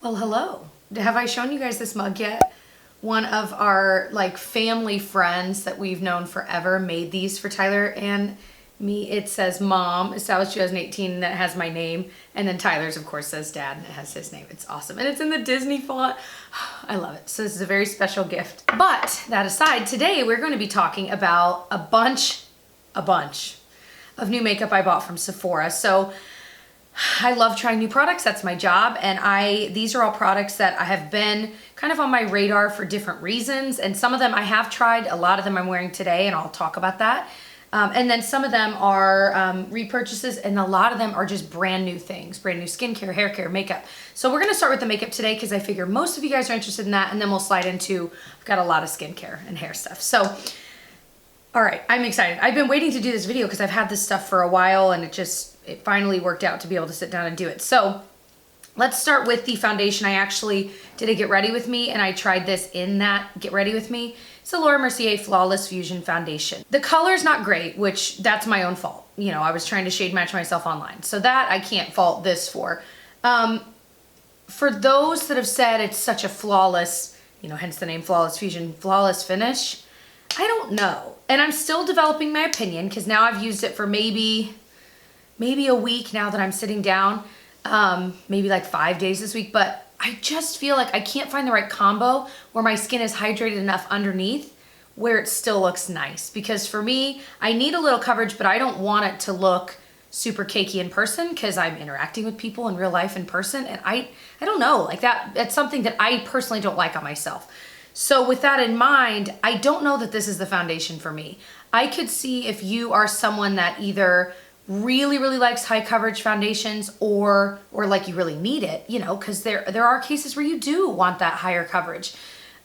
Well, hello. Have I shown you guys this mug yet? One of our like family friends that we've known forever made these for Tyler and me. It says Mom, established 2018, and that has my name. And then Tyler's, of course, says Dad, and it has his name. It's awesome. And it's in the Disney font. I love it. So this is a very special gift. But that aside, today we're going to be talking about a bunch of new makeup I bought from Sephora. So I love trying new products. That's my job. And these are all products that I have been kind of on my radar for different reasons. And some of them I have tried. A lot of them I'm wearing today, and I'll talk about that. And then some of them are repurchases, and a lot of them are just brand new things, brand new skincare, hair care, makeup. So we're going to start with the makeup today because I figure most of you guys are interested in that, and then we'll slide into, I've got a lot of skincare and hair stuff. So, all right, I'm excited. I've been waiting to do this video because I've had this stuff for a while, and it finally worked out to be able to sit down and do it. So let's start with the foundation. I actually did a Get Ready With Me, and I tried this in that Get Ready With Me. It's the Laura Mercier Flawless Fusion Foundation. The color's not great, which that's my own fault. You know, I was trying to shade match myself online. So that I can't fault this for. For those that have said it's such a flawless, you know, hence the name Flawless Fusion, flawless finish, I don't know. And I'm still developing my opinion because now I've used it for maybe a week now that I'm sitting down, maybe like 5 days this week, but I just feel like I can't find the right combo where my skin is hydrated enough underneath where it still looks nice. Because for me, I need a little coverage, but I don't want it to look super cakey in person because I'm interacting with people in real life in person. And I don't know, like that's something that I personally don't like on myself. So with that in mind, I don't know that this is the foundation for me. I could see if you are someone that either really likes high coverage foundations or like you really need it, you know, because there are cases where you do want that higher coverage.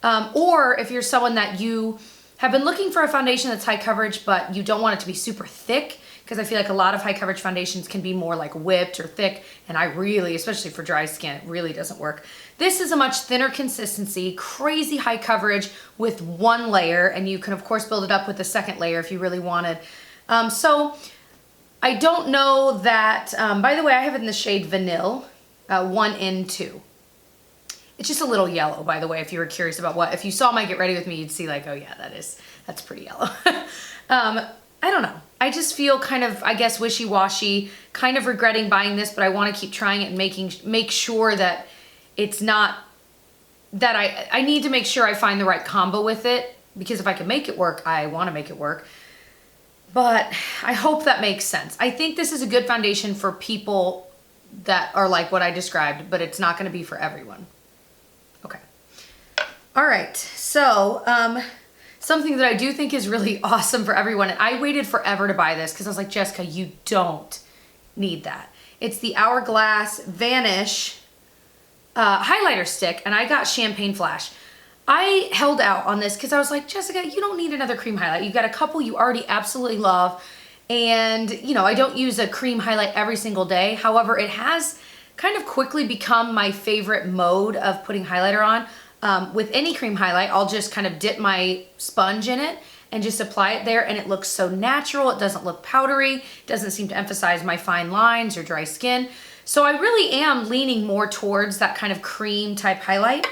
Or if you're someone that you have been looking for a foundation that's high coverage, but you don't want it to be super thick, because I feel like a lot of high coverage foundations can be more like whipped or thick, and I really, especially for dry skin, it really doesn't work. This is a much thinner consistency, crazy high coverage with one layer, and you can of course build it up with a second layer if you really wanted. So I don't know that, by the way, I have it in the shade Vanille, 1 in 2. It's just a little yellow, by the way, if you were curious about what, if you saw my Get Ready With Me, you'd see like, oh yeah, that's pretty yellow. I don't know. I just feel kind of, I guess, wishy-washy, kind of regretting buying this, but I want to keep trying it and make sure that it's not, that I need to make sure I find the right combo with it, because if I can make it work, I want to make it work. But I hope that makes sense. I think this is a good foundation for people that are like what I described, but it's not going to be for everyone. Okay. All right. So, something that I do think is really awesome for everyone, and I waited forever to buy this because I was like, Jessica, you don't need that. It's the Hourglass Vanish highlighter stick, and I got Champagne Flash. I held out on this because I was like, Jessica, you don't need another cream highlight. You've got a couple you already absolutely love. And, you know, I don't use a cream highlight every single day. However, it has kind of quickly become my favorite mode of putting highlighter on. With any cream highlight, I'll just kind of dip my sponge in it and just apply it there. And it looks so natural. It doesn't look powdery. It doesn't seem to emphasize my fine lines or dry skin. So I really am leaning more towards that kind of cream type highlight.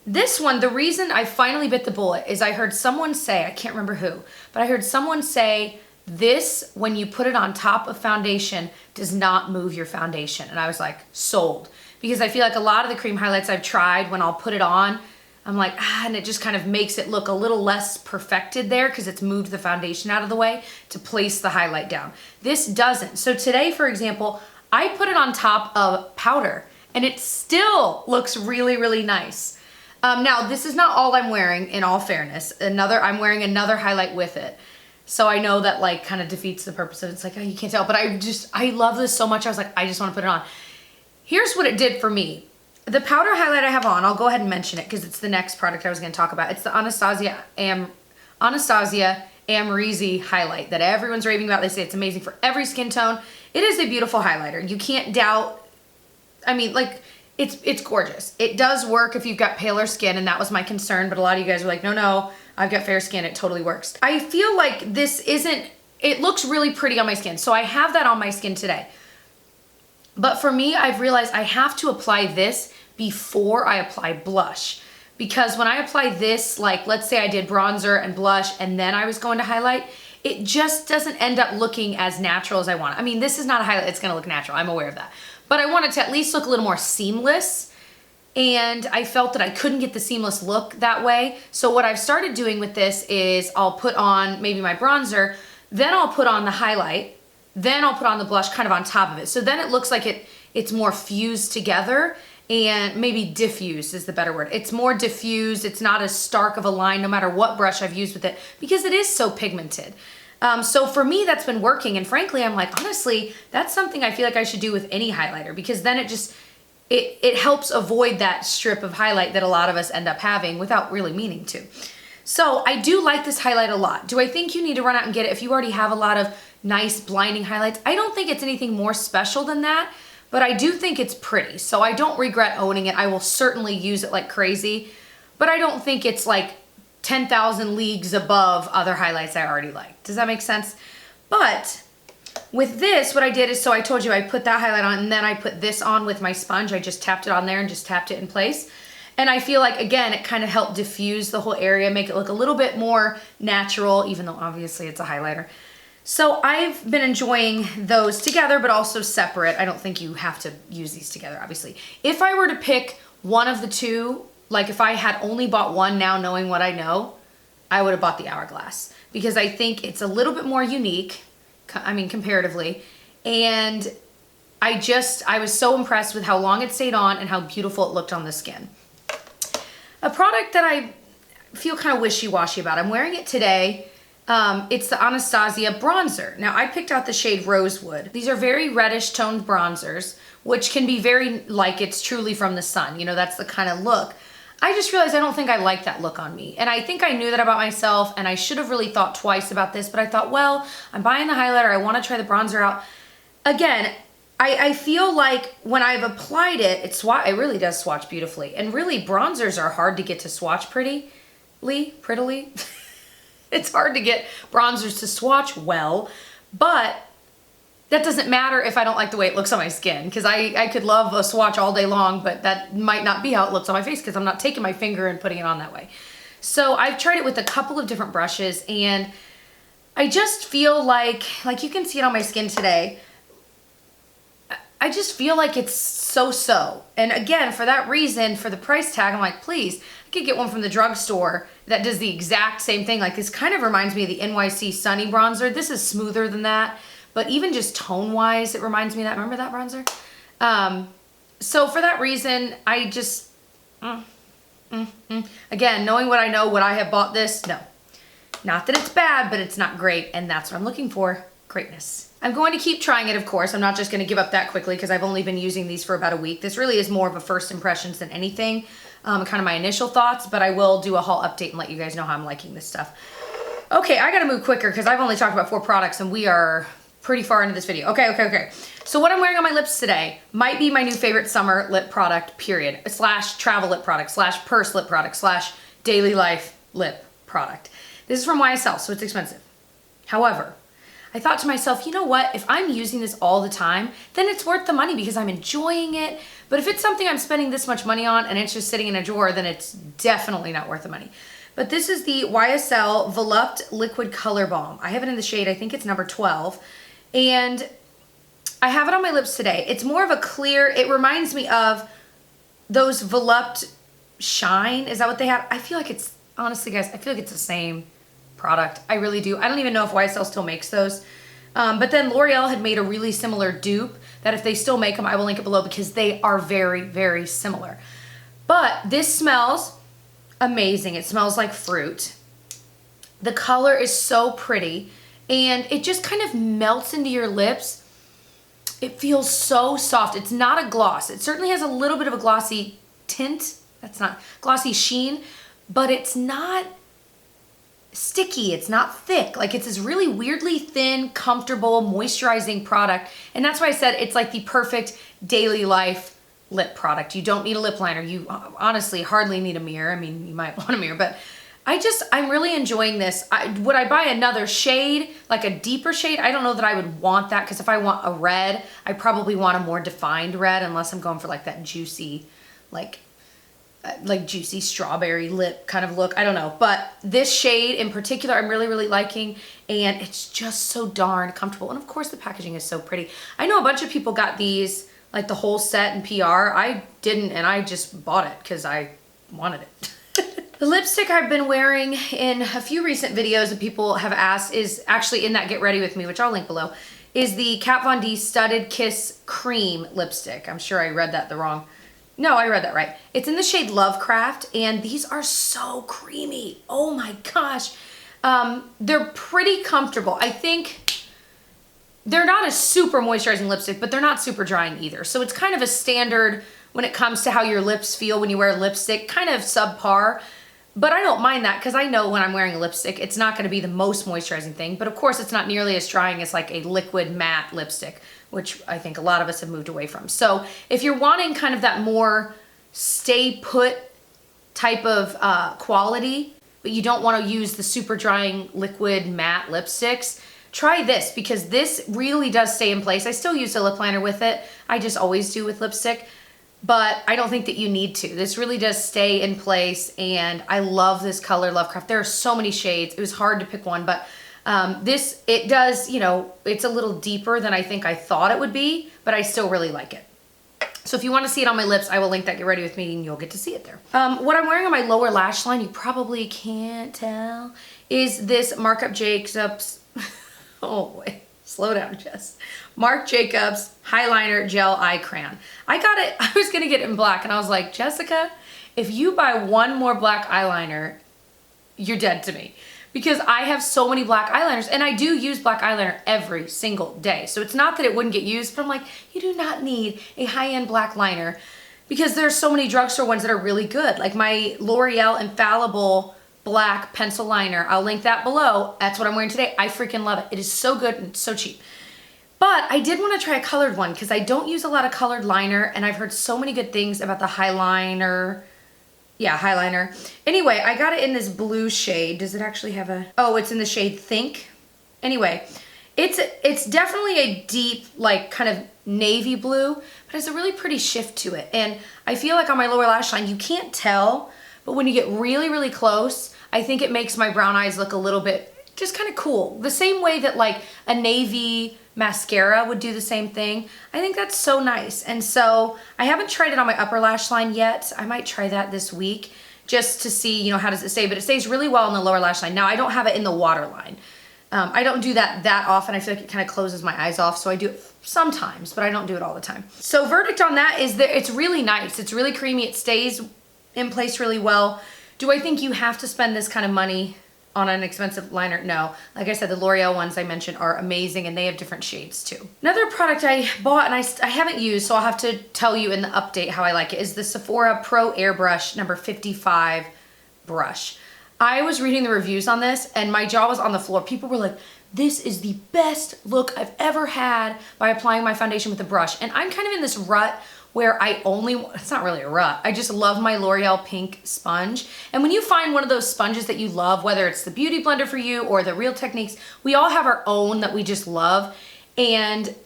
This one, the reason I finally bit the bullet is I heard someone say, I can't remember who, but I heard someone say this, when you put it on top of foundation, does not move your foundation. And I was like, sold. Because I feel like a lot of the cream highlights I've tried, when I'll put it on, I'm like, and it just kind of makes it look a little less perfected there because it's moved the foundation out of the way to place the highlight down. This doesn't. So today, for example, I put it on top of powder and it still looks really nice. Now, this is not all I'm wearing, in all fairness. I'm wearing another highlight with it. So I know that like kind of defeats the purpose of it. It's like, oh, you can't tell. But I love this so much. I was like, I just want to put it on. Here's what it did for me. The powder highlight I have on, I'll go ahead and mention it because it's the next product I was going to talk about. It's the Anastasia Amrezy highlight that everyone's raving about. They say it's amazing for every skin tone. It is a beautiful highlighter. You can't doubt. I mean, like, it's gorgeous. It does work if you've got paler skin, and that was my concern, but a lot of you guys were like, no, I've got fair skin, it totally works. I feel like this isn't, it looks really pretty on my skin, so I have that on my skin today. But for me, I've realized I have to apply this before I apply blush. Because when I apply this, like let's say I did bronzer and blush and then I was going to highlight, it just doesn't end up looking as natural as I want. I mean, this is not a highlight, it's gonna look natural, I'm aware of that. But I want it to at least look a little more seamless. And I felt that I couldn't get the seamless look that way. So what I've started doing with this is I'll put on maybe my bronzer, then I'll put on the highlight, then I'll put on the blush kind of on top of it. So then it looks like it's more fused together, and maybe diffused is the better word. It's more diffused, it's not as stark of a line no matter what brush I've used with it, because it is so pigmented. So for me, that's been working, and frankly, I'm like, honestly, that's something I feel like I should do with any highlighter, because then it helps avoid that strip of highlight that a lot of us end up having without really meaning to. So I do like this highlight a lot. Do I think you need to run out and get it if you already have a lot of nice blinding highlights? I don't think it's anything more special than that, but I do think it's pretty. So I don't regret owning it. I will certainly use it like crazy, but I don't think it's like 10,000 leagues above other highlights I already like. Does that make sense? But with this, what I did is, so I told you I put that highlight on and then I put this on with my sponge. I just tapped it on there and just tapped it in place. And I feel like, again, it kind of helped diffuse the whole area, make it look a little bit more natural, even though obviously it's a highlighter. So I've been enjoying those together, but also separate. I don't think you have to use these together, obviously. If I were to pick one of the two, like if I had only bought one now knowing what I know, I would have bought the Hourglass, because I think it's a little bit more unique, I mean, comparatively. And I was so impressed with how long it stayed on and how beautiful it looked on the skin. A product that I feel kind of wishy-washy about, I'm wearing it today. It's the Anastasia bronzer. Now I picked out the shade Rosewood. These are very reddish toned bronzers, which can be very like it's truly from the sun. You know, that's the kind of look. I just realized I don't think I like that look on me. And I think I knew that about myself, and I should have really thought twice about this, but I thought, well, I'm buying the highlighter. I want to try the bronzer out. Again, I feel like when I've applied it, it really does swatch beautifully. And really, bronzers are hard to get to swatch prettily. It's hard to get bronzers to swatch well, but that doesn't matter if I don't like the way it looks on my skin, because I could love a swatch all day long, but that might not be how it looks on my face because I'm not taking my finger and putting it on that way. So I've tried it with a couple of different brushes, and I just feel like you can see it on my skin today, I just feel like it's so-so. And again, for that reason, for the price tag, I'm like, please, I could get one from the drugstore that does the exact same thing. Like, this kind of reminds me of the NYC Sunny bronzer. This is smoother than that, but even just tone-wise, it reminds me of that. Remember that bronzer? So for that reason, I just, again, knowing what I know, would I have bought this? No. Not that it's bad, but it's not great, and that's what I'm looking for, greatness. I'm going to keep trying it, of course. I'm not just going to give up that quickly because I've only been using these for about a week. This really is more of a first impressions than anything, kind of my initial thoughts, but I will do a haul update and let you guys know how I'm liking this stuff. Okay, I got to move quicker because I've only talked about 4 products and we are pretty far into this video. Okay. So what I'm wearing on my lips today might be my new favorite summer lip product, period, / travel lip product, / purse lip product, / daily life lip product. This is from YSL, so it's expensive. However, I thought to myself, you know what? If I'm using this all the time, then it's worth the money because I'm enjoying it. But if it's something I'm spending this much money on and it's just sitting in a drawer, then it's definitely not worth the money. But this is the YSL Volupte Liquid Color Balm. I have it in the shade, I think it's number 12. And I have it on my lips today. It's more of a clear, it reminds me of those Volupte Shine. Is that what they have? I feel like it's, honestly guys, I feel like it's the same product. I really do. I don't even know if YSL still makes those. But then L'Oreal had made a really similar dupe that if they still make them, I will link it below because they are very, very similar. But this smells amazing. It smells like fruit. The color is so pretty and it just kind of melts into your lips. It feels so soft. It's not a gloss. It certainly has a little bit of a glossy tint. That's not glossy sheen, but it's not sticky, it's not thick. Like, it's this really weirdly thin, comfortable, moisturizing product. And that's why I said it's like the perfect daily life lip product. You don't need a lip liner. You honestly hardly need a mirror. I mean, you might want a mirror, but I'm really enjoying this. Would I buy another shade, like a deeper shade? I don't know that I would want that, because if I want a red, I probably want a more defined red, unless I'm going for like that juicy, like juicy strawberry lip kind of look. I don't know. But this shade in particular, I'm really, really liking, and it's just so darn comfortable. And of course the packaging is so pretty. I know a bunch of people got these, like the whole set in PR. I didn't, and I just bought it because I wanted it. The lipstick I've been wearing in a few recent videos that people have asked is actually in that Get Ready With Me, which I'll link below, is the Kat Von D Studded Kiss Cream lipstick. I'm sure I read that wrong. No, I read that right. It's in the shade Lovecraft, and these are so creamy. Oh my gosh. They're pretty comfortable. I think they're not a super moisturizing lipstick, but they're not super drying either. So it's kind of a standard when it comes to how your lips feel when you wear lipstick, kind of subpar. But I don't mind that, because I know when I'm wearing a lipstick, it's not going to be the most moisturizing thing. But of course, it's not nearly as drying as like a liquid matte lipstick, which I think a lot of us have moved away from. So if you're wanting kind of that more stay put type of quality, but you don't want to use the super drying liquid matte lipsticks, try this, because this really does stay in place. I still use a lip liner with it. I just always do with lipstick. But I don't think that you need to. This really does stay in place, and I love this color, Lovecraft. There are so many shades. It was hard to pick one, but it does, you know, it's a little deeper than I think I thought it would be, but I still really like it. So if you want to see it on my lips, I will link that Get Ready With Me, and you'll get to see it there. What I'm wearing on my lower lash line, you probably can't tell, is this Marc Jacobs, oh boy. Slow down, Jess. Marc Jacobs Highliner Gel Eye Crayon. I got it, I was gonna get it in black, and I was like, Jessica, if you buy one more black eyeliner, you're dead to me. Because I have so many black eyeliners, and I do use black eyeliner every single day. So it's not that it wouldn't get used, but I'm like, you do not need a high-end black liner, because there's so many drugstore ones that are really good. Like my L'Oreal Infallible black pencil liner. I'll link that below. That's what I'm wearing today. I freaking love it. It is so good and so cheap. But I did want to try a colored one, because I don't use a lot of colored liner, and I've heard so many good things about the Highliner. Yeah, Highliner. Anyway, I got it in this blue shade. Does it actually have a... Oh, it's in the shade Think. Anyway, it's definitely a deep, like, kind of navy blue, but it's a really pretty shift to it. And I feel like on my lower lash line, you can't tell, but when you get really, really close, I think it makes my brown eyes look a little bit just kind of cool. The same way that like a navy mascara would do the same thing. I think that's so nice. And so I haven't tried it on my upper lash line yet. I might try that this week just to see, you know, how does it stay, but it stays really well in the lower lash line. Now I don't have it in the waterline. I don't do that often. I feel like it kind of closes my eyes off. So I do it sometimes, but I don't do it all the time. So verdict on that is that it's really nice. It's really creamy. It stays in place really well. Do I think you have to spend this kind of money on an expensive liner? No. Like I said, the L'Oreal ones I mentioned are amazing, and they have different shades too. Another product I bought and I haven't used, so I'll have to tell you in the update how I like it, is the Sephora Pro Airbrush number 55 brush. I was reading the reviews on this and my jaw was on the floor. People were like, this is the best look I've ever had by applying my foundation with a brush. And I'm kind of in this rut where it's not really a rut, I just love my L'Oreal pink sponge. And when you find one of those sponges that you love, whether it's the Beauty Blender for you or the Real Techniques, we all have our own that we just love. And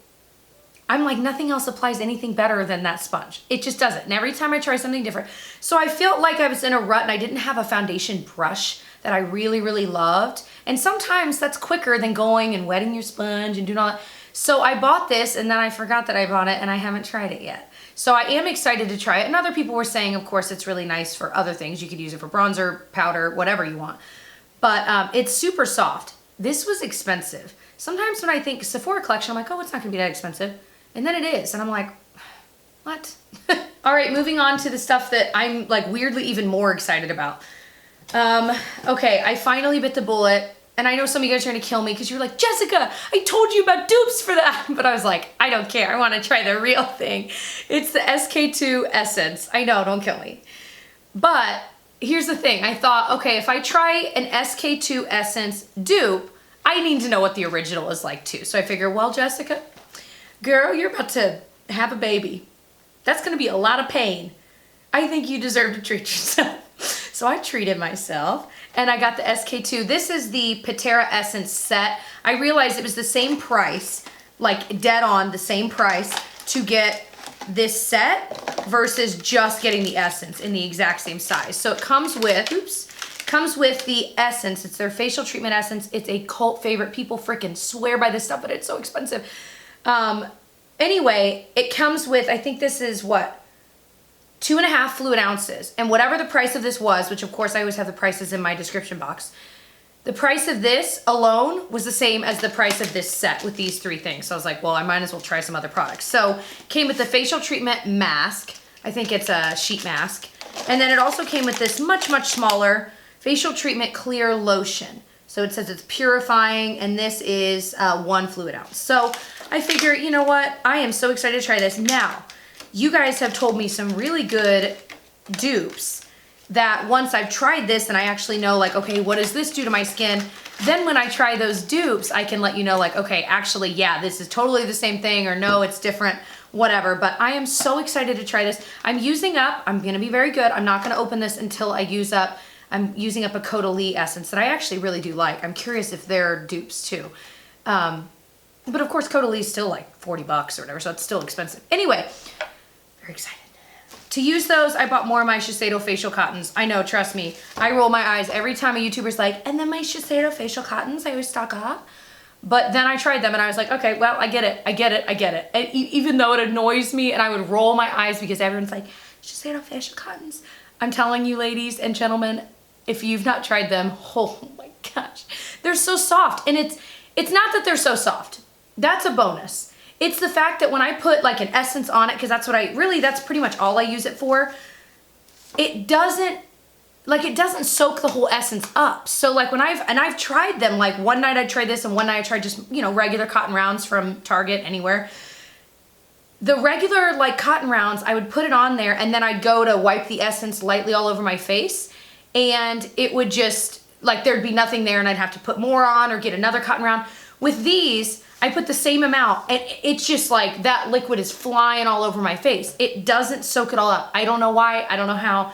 I'm like, nothing else applies anything better than that sponge. It just doesn't. And every time I try something different. So I felt like I was in a rut and I didn't have a foundation brush that I really, really loved. And sometimes that's quicker than going and wetting your sponge and doing all that. So I bought this and then I forgot that I bought it and I haven't tried it yet. So I am excited to try it. And other people were saying, of course, it's really nice for other things. You could use it for bronzer, powder, whatever you want. But it's super soft. This was expensive. Sometimes when I think Sephora collection, I'm like, oh, it's not gonna be that expensive. And then it is. And I'm like, what? All right, moving on to the stuff that I'm like weirdly even more excited about. Okay, I finally bit the bullet. And I know some of you guys are gonna kill me because you're like, Jessica, I told you about dupes for that. But I was like, I don't care. I wanna try the real thing. It's the SK2 Essence. I know, don't kill me. But here's the thing. I thought, okay, if I try an SK2 Essence dupe, I need to know what the original is like too. So I figure, well, Jessica, girl, you're about to have a baby. That's gonna be a lot of pain. I think you deserve to treat yourself. So I treated myself and I got the SK2. This is the Pitera Essence Set. I realized it was the same price, like dead on the same price to get this set versus just getting the essence in the exact same size. So it comes with, comes with the essence. It's their facial treatment essence. It's a cult favorite. People freaking swear by this stuff, but it's so expensive. Anyway, it comes with, I think this is what? 2.5 fluid ounces. And whatever the price of this was, which of course I always have the prices in my description box, the price of this alone was the same as the price of this set with these 3 things. So I was like, well, I might as well try some other products. So came with the facial treatment mask. I think it's a sheet mask. And then it also came with this much, much smaller facial treatment clear lotion. So it says it's purifying, and this is 1 fluid ounce. So I figure, you know what? I am so excited to try this. Now, you guys have told me some really good dupes that once I've tried this and I actually know like, okay, what does this do to my skin? Then when I try those dupes, I can let you know like, okay, actually, yeah, this is totally the same thing, or no, it's different, whatever. But I am so excited to try this. I'm using up, I'm gonna be very good. I'm not gonna open this until I use up, I'm using up a Caudalie essence that I actually really do like. I'm curious if they're dupes too. But of course, Caudalie is still like 40 bucks or whatever, so it's still expensive. Anyway, very excited. To use those, I bought more of my Shiseido Facial Cottons. I know, trust me. I roll my eyes every time a YouTuber's like, and then my Shiseido Facial Cottons, I always stock up. But then I tried them and I was like, okay, well, I get it. And even though it annoys me and I would roll my eyes because everyone's like, Shiseido Facial Cottons. I'm telling you, ladies and gentlemen, if you've not tried them, oh my gosh, they're so soft. And it's not that they're so soft. That's a bonus. It's the fact that when I put like an essence on it, because that's what that's pretty much all I use it for, it doesn't soak the whole essence up. So like when I've tried them, like one night I tried this and one night I tried just, you know, regular cotton rounds from Target, anywhere. The regular like cotton rounds, I would put it on there and then I'd go to wipe the essence lightly all over my face and it would just, like there'd be nothing there and I'd have to put more on or get another cotton round. With these, I put the same amount and it's just like that liquid is flying all over my face. It doesn't soak it all up. I don't know why, I don't know how,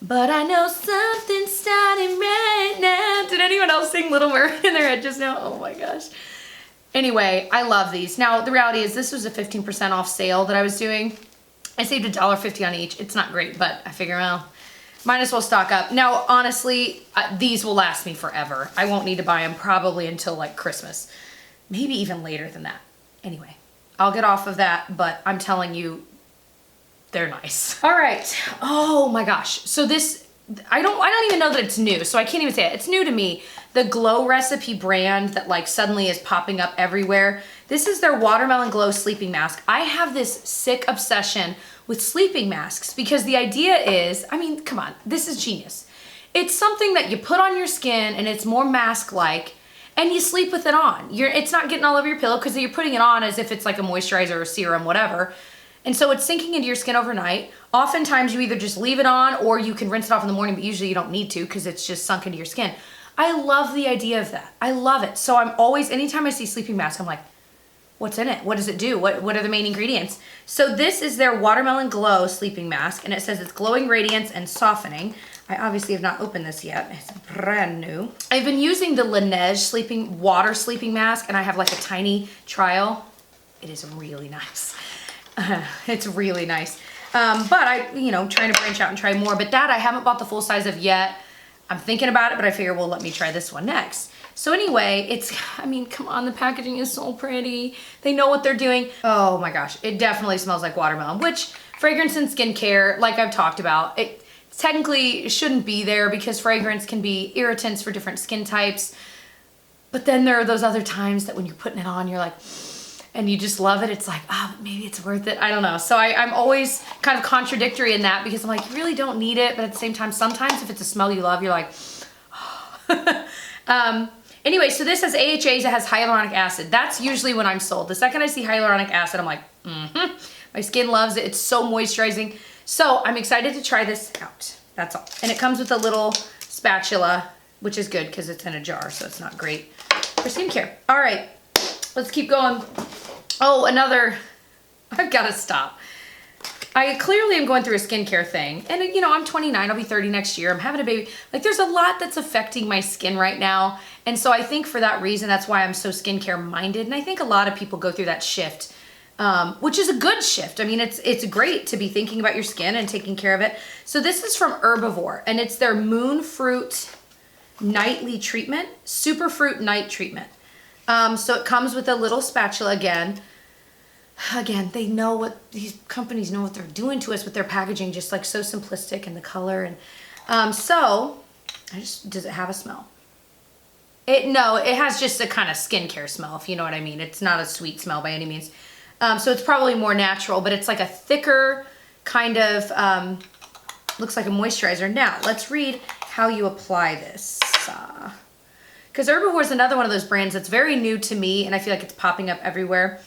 but I know something's starting right now. Did anyone else sing Little Mermaid in their head just now? Oh my gosh. Anyway, I love these. Now, the reality is this was a 15% off sale that I was doing. I saved $1.50 on each. It's not great, but I figure, well, might as well stock up. Now, honestly, these will last me forever. I won't need to buy them probably until like Christmas. Maybe even later than that. Anyway, I'll get off of that, but I'm telling you, they're nice. All right. Oh my gosh. So this, I don't even know that it's new, so I can't even say it. It's new to me. The Glow Recipe brand that like suddenly is popping up everywhere. This is their Watermelon Glow Sleeping Mask. I have this sick obsession with sleeping masks because the idea is, I mean, come on, this is genius. It's something that you put on your skin and it's more mask-like and you sleep with it on. It's not getting all over your pillow because you're putting it on as if it's like a moisturizer or serum, whatever. And so it's sinking into your skin overnight. Oftentimes you either just leave it on or you can rinse it off in the morning, but usually you don't need to because it's just sunk into your skin. I love the idea of that. I love it. So I'm always, anytime I see sleeping mask, I'm like, what's in it? What does it do? What are the main ingredients? So this is their Watermelon Glow Sleeping Mask, and it says it's glowing radiance and softening. I obviously have not opened this yet. It's brand new. I've been using the Laneige water sleeping mask, and I have like a tiny trial. It is really nice. It's really nice. But I, trying to branch out and try more, but that I haven't bought the full size of yet. I'm thinking about it, but I figure, well, let me try this one next. So anyway, come on, the packaging is so pretty. They know what they're doing. Oh my gosh, it definitely smells like watermelon, which fragrance and skincare, like I've talked about, it technically shouldn't be there because fragrance can be irritants for different skin types. But then there are those other times that when you're putting it on, you're like, and you just love it. It's like, but maybe it's worth it. I don't know. So I'm always kind of contradictory in that because I'm like, you really don't need it. But at the same time, sometimes if it's a smell you love, you're like, oh. Anyway, so this has AHAs, it has hyaluronic acid. That's usually when I'm sold. The second I see hyaluronic acid, I'm like, my skin loves it. It's so moisturizing. So I'm excited to try this out. That's all. And it comes with a little spatula, which is good because it's in a jar, so it's not great for skincare. All right, let's keep going. Oh, I've got to stop. I clearly am going through a skincare thing. And you know, I'm 29, I'll be 30 next year. I'm having a baby. Like there's a lot that's affecting my skin right now. And so I think for that reason, that's why I'm so skincare minded. And I think a lot of people go through that shift, which is a good shift. I mean, it's great to be thinking about your skin and taking care of it. So this is from Herbivore, and it's their Moon Fruit Nightly Treatment, Superfruit Night Treatment. So it comes with a little spatula again. Again, they know what, these companies know what they're doing to us with their packaging, just like so simplistic, and the color. And so, does it have a smell? No, it has just a kind of skincare smell, if you know what I mean. It's not a sweet smell by any means. So it's probably more natural, but it's like a thicker kind of, looks like a moisturizer. Now, let's read how you apply this. Because Herbivore is another one of those brands that's very new to me, and I feel like it's popping up everywhere.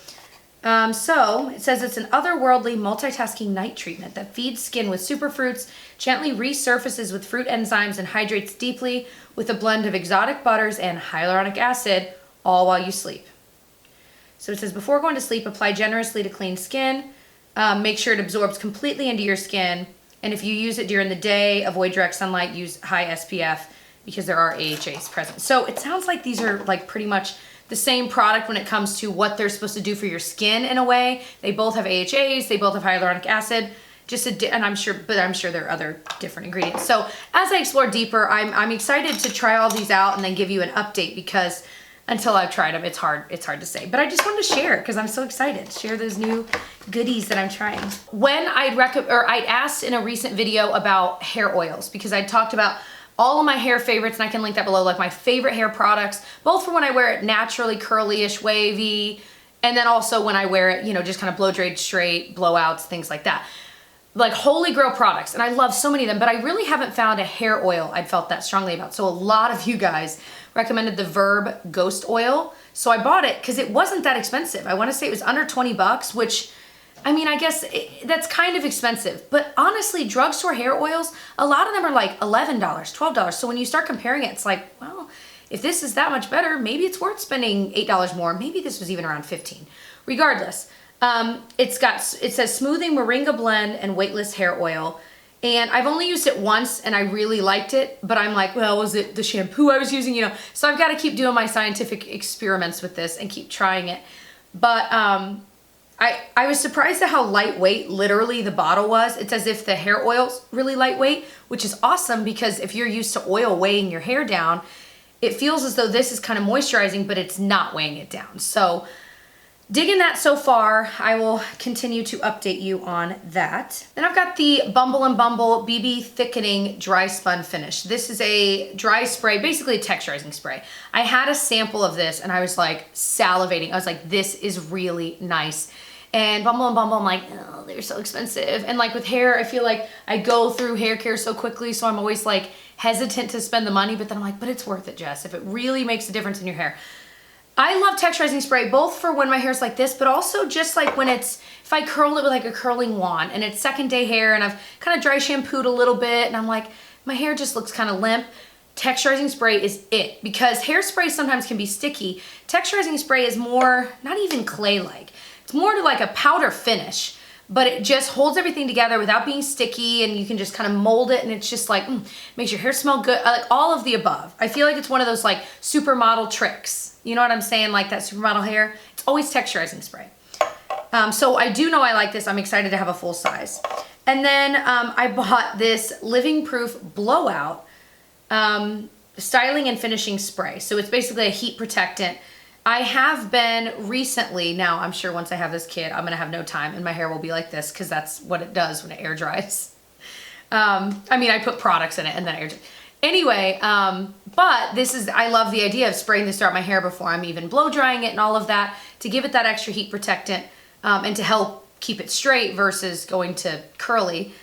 So it says it's an otherworldly multitasking night treatment that feeds skin with superfruits, gently resurfaces with fruit enzymes, and hydrates deeply with a blend of exotic butters and hyaluronic acid, all while you sleep. So it says before going to sleep, apply generously to clean skin. Make sure it absorbs completely into your skin. And if you use it during the day, avoid direct sunlight, use high SPF because there are AHAs present. So it sounds like these are like pretty much the same product when it comes to what they're supposed to do for your skin in a way. They both have AHAs, they both have hyaluronic acid, and I'm sure there are other different ingredients. So as I explore deeper, I'm excited to try all these out and then give you an update, because until I've tried them, it's hard to say. But I just wanted to share it because I'm so excited. Share those new goodies that I'm trying. When I'd asked in a recent video about hair oils, because I talked about all of my hair favorites, and I can link that below, like my favorite hair products, both for when I wear it naturally curly-ish, wavy, and then also when I wear it, you know, just kind of blow dried straight, blowouts, things like that. Like holy grail products, and I love so many of them, but I really haven't found a hair oil I'd felt that strongly about. So a lot of you guys recommended the Verb Ghost Oil. So I bought it because it wasn't that expensive. I want to say it was under 20 bucks, which, I mean, I guess that's kind of expensive, but honestly, drugstore hair oils, a lot of them are like $11, $12. So when you start comparing it, it's like, well, if this is that much better, maybe it's worth spending $8 more. Maybe this was even around 15. Regardless, it says smoothing Moringa blend and weightless hair oil. And I've only used it once and I really liked it, but I'm like, well, was it the shampoo I was using? You know, so I've got to keep doing my scientific experiments with this and keep trying it. But, I was surprised at how lightweight literally the bottle was. It's as if the hair oil's really lightweight, which is awesome because if you're used to oil weighing your hair down, it feels as though this is kind of moisturizing, but it's not weighing it down. So digging that so far. I will continue to update you on that. Then I've got the Bumble Bumble BB Thickening Dry Spun Finish. This is a dry spray, basically a texturizing spray. I had a sample of this and I was like salivating. I was like, this is really nice. And Bumble Bumble, I'm like, oh, they're so expensive. And like with hair, I feel like I go through hair care so quickly, so I'm always like hesitant to spend the money, but then I'm like, but it's worth it, Jess, if it really makes a difference in your hair. I love texturizing spray, both for when my hair's like this, but also just like when if I curl it with like a curling wand and it's second day hair and I've kind of dry shampooed a little bit and I'm like, my hair just looks kind of limp. Texturizing spray is it, because hairspray sometimes can be sticky. Texturizing spray is more, not even clay-like. It's more to like a powder finish, but it just holds everything together without being sticky, and you can just kind of mold it, and it's just like, makes your hair smell good, like all of the above. I feel like it's one of those like supermodel tricks. You know what I'm saying? Like that supermodel hair. It's always texturizing spray. So I do know I like this. I'm excited to have a full size. And then I bought this Living Proof Blowout styling and finishing spray. So it's basically a heat protectant. I have been recently, now I'm sure once I have this kid, I'm gonna have no time and my hair will be like this because that's what it does when it air dries. I mean, I put products in it and then air dries. Anyway, but I love the idea of spraying this throughout my hair before I'm even blow drying it and all of that to give it that extra heat protectant and to help keep it straight versus going to curly.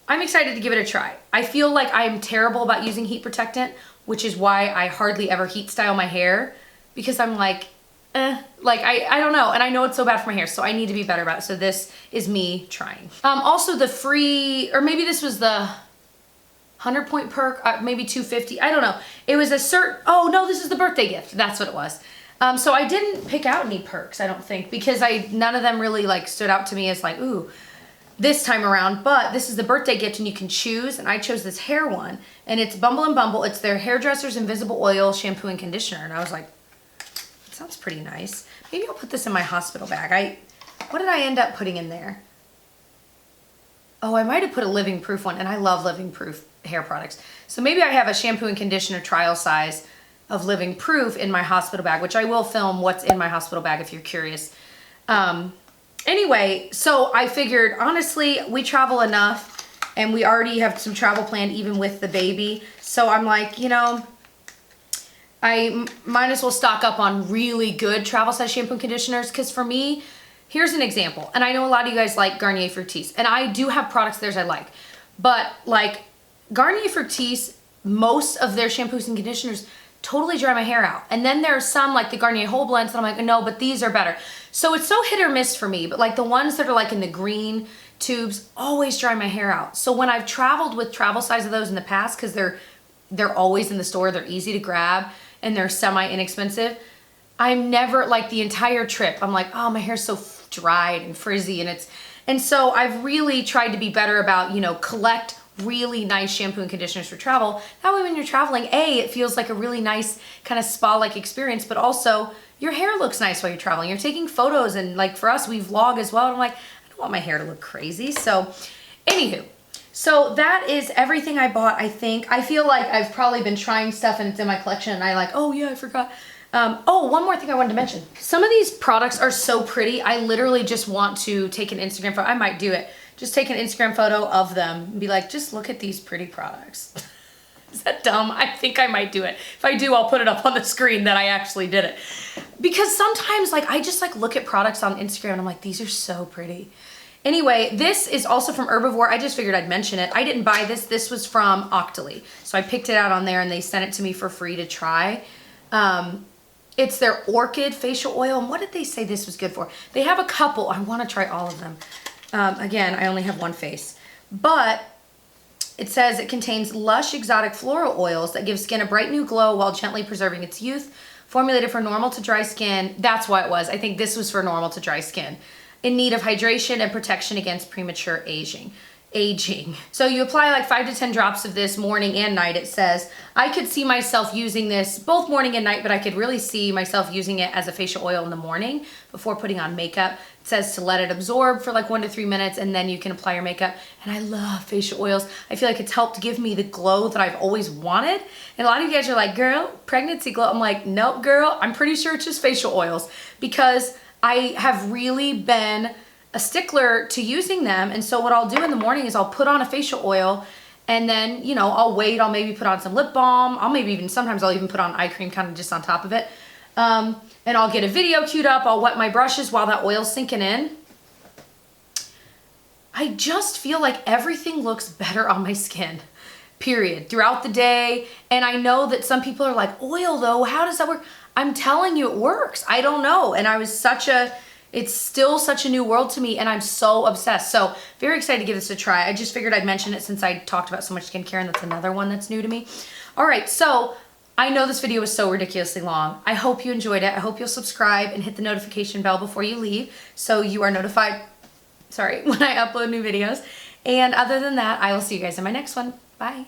I'm excited to give it a try. I feel like I'm terrible about using heat protectant, which is why I hardly ever heat style my hair, because I'm like, I don't know. And I know it's so bad for my hair, so I need to be better about it. So this is me trying. Also the free, or maybe this was the 100-point perk, maybe 250, I don't know. It was oh no, this is the birthday gift. That's what it was. So I didn't pick out any perks, I don't think, because none of them really like stood out to me as like, ooh, this time around, but this is the birthday gift and you can choose, and I chose this hair one, and it's Bumble and Bumble. It's their Hairdresser's Invisible Oil Shampoo and Conditioner, and I was like, that sounds pretty nice. Maybe I'll put this in my hospital bag. What did I end up putting in there? Oh, I might have put a Living Proof one, and I love Living Proof hair products. So maybe I have a shampoo and conditioner trial size of Living Proof in my hospital bag, which I will film what's in my hospital bag if you're curious. Anyway, so I figured, honestly, we travel enough and we already have some travel planned even with the baby. So I'm like, you know, I might as well stock up on really good travel size shampoo and conditioners, because for me, here's an example. And I know a lot of you guys like Garnier Fructis, and I do have products theirs I like. But like Garnier Fructis, most of their shampoos and conditioners totally dry my hair out. And then there are some like the Garnier Whole Blends that I'm like, no, but these are better. So it's so hit or miss for me, but like the ones that are like in the green tubes always dry my hair out. So when I've traveled with travel size of those in the past, because they're always in the store, they're easy to grab, and they're semi-inexpensive, I'm never, like the entire trip, I'm like, oh, my hair's so dried and frizzy, and so I've really tried to be better about, you know, collect really nice shampoo and conditioners for travel. That way when you're traveling, A, it feels like a really nice kind of spa-like experience, but also your hair looks nice while you're traveling. You're taking photos, and like for us, we vlog as well, and I'm like, I don't want my hair to look crazy. So anywho, so that is everything I bought, I think. I feel like I've probably been trying stuff and it's in my collection, and I like, oh yeah, I forgot. Oh, one more thing I wanted to mention. Some of these products are so pretty. I literally just want to take an Instagram photo. I might do it. Just take an Instagram photo of them and be like, just look at these pretty products. Is that dumb? I think I might do it. If I do, I'll put it up on the screen that I actually did it. Because sometimes like I just like look at products on Instagram and I'm like, these are so pretty. Anyway, this is also from Herbivore. I just figured I'd mention it. I didn't buy this. This was from Octoly. So I picked it out on there and they sent it to me for free to try. It's their Orchid Facial Oil. And what did they say this was good for? They have a couple. I want to try all of them. Again, I only have one face. But it says it contains lush exotic floral oils that give skin a bright new glow while gently preserving its youth. Formulated for normal to dry skin. That's why it was. I think this was for normal to dry skin. In need of hydration and protection against premature aging. So you apply like 5 to 10 drops of this morning and night, it says. I could see myself using this both morning and night, but I could really see myself using it as a facial oil in the morning before putting on makeup. It says to let it absorb for like 1 to 3 minutes and then you can apply your makeup. And I love facial oils. I feel like it's helped give me the glow that I've always wanted. And a lot of you guys are like, girl, pregnancy glow. I'm like, nope, girl, I'm pretty sure it's just facial oils, because I have really been a stickler to using them. And so what I'll do in the morning is I'll put on a facial oil, and then, you know, I'll wait, I'll maybe put on some lip balm, sometimes I'll even put on eye cream kind of just on top of it. And I'll get a video queued up, I'll wet my brushes while that oil's sinking in. I just feel like everything looks better on my skin, period, throughout the day. And I know that some people are like, oil though, how does that work? I'm telling you, it works. I don't know. And it's still such a new world to me, and I'm so obsessed. So very excited to give this a try. I just figured I'd mention it since I talked about so much skincare, and that's another one that's new to me. All right, so I know this video was so ridiculously long. I hope you enjoyed it. I hope you'll subscribe and hit the notification bell before you leave so you are notified, when I upload new videos. And other than that, I will see you guys in my next one. Bye.